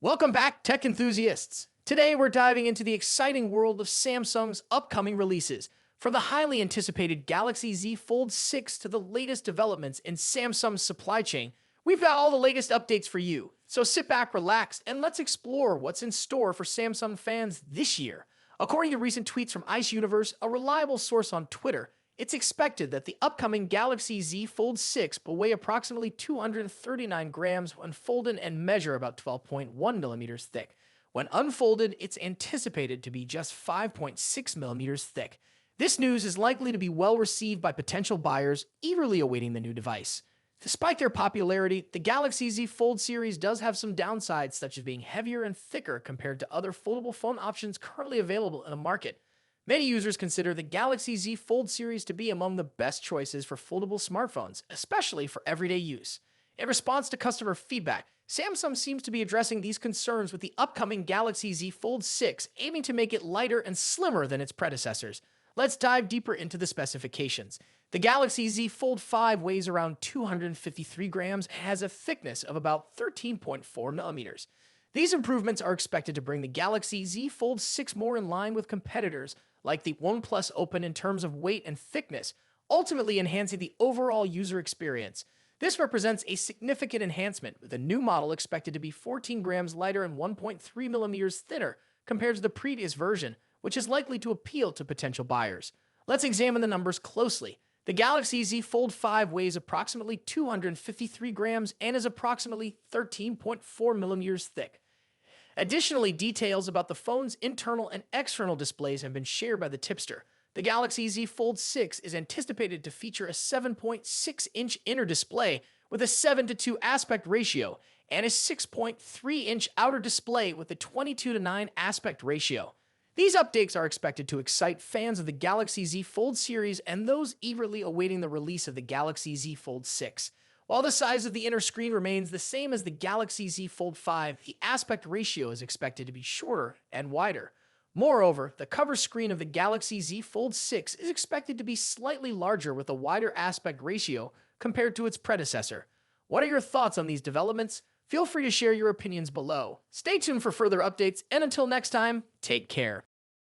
Welcome back, tech enthusiasts. Today we're diving into the exciting world of Samsung's upcoming releases. From the highly anticipated Galaxy Z Fold 6 to the latest developments in Samsung's supply chain, we've got all the latest updates for you. So sit back, relax, and let's explore what's in store for Samsung fans this year. According to recent tweets from Ice Universe, a reliable source on Twitter, it's expected that the upcoming Galaxy Z Fold 6 will weigh approximately 239 grams when folded and measure about 12.1 millimeters thick. When unfolded, it's anticipated to be just 5.6 millimeters thick. This news is likely to be well received by potential buyers eagerly awaiting the new device. Despite their popularity, the Galaxy Z Fold series does have some downsides, such as being heavier and thicker compared to other foldable phone options currently available in the market. Many users consider the Galaxy Z Fold series to be among the best choices for foldable smartphones, especially for everyday use. In response to customer feedback, Samsung seems to be addressing these concerns with the upcoming Galaxy Z Fold 6, aiming to make it lighter and slimmer than its predecessors. Let's dive deeper into the specifications. The Galaxy Z Fold 5 weighs around 253 grams and has a thickness of about 13.4 millimeters. These improvements are expected to bring the Galaxy Z Fold 6 more in line with competitors like the OnePlus Open in terms of weight and thickness, ultimately enhancing the overall user experience. This represents a significant enhancement, with a new model expected to be 14 grams lighter and 1.3 millimeters thinner compared to the previous version, which is likely to appeal to potential buyers. Let's examine the numbers closely. The Galaxy Z Fold 5 weighs approximately 253 grams and is approximately 13.4 millimeters thick. Additionally, details about the phone's internal and external displays have been shared by the tipster. The Galaxy Z Fold 6 is anticipated to feature a 7.6-inch inner display with a 7:2 aspect ratio and a 6.3-inch outer display with a 22:9 aspect ratio. These updates are expected to excite fans of the Galaxy Z Fold series and those eagerly awaiting the release of the Galaxy Z Fold 6. While the size of the inner screen remains the same as the Galaxy Z Fold 5, the aspect ratio is expected to be shorter and wider. Moreover, the cover screen of the Galaxy Z Fold 6 is expected to be slightly larger with a wider aspect ratio compared to its predecessor. What are your thoughts on these developments? Feel free to share your opinions below. Stay tuned for further updates, and until next time, take care.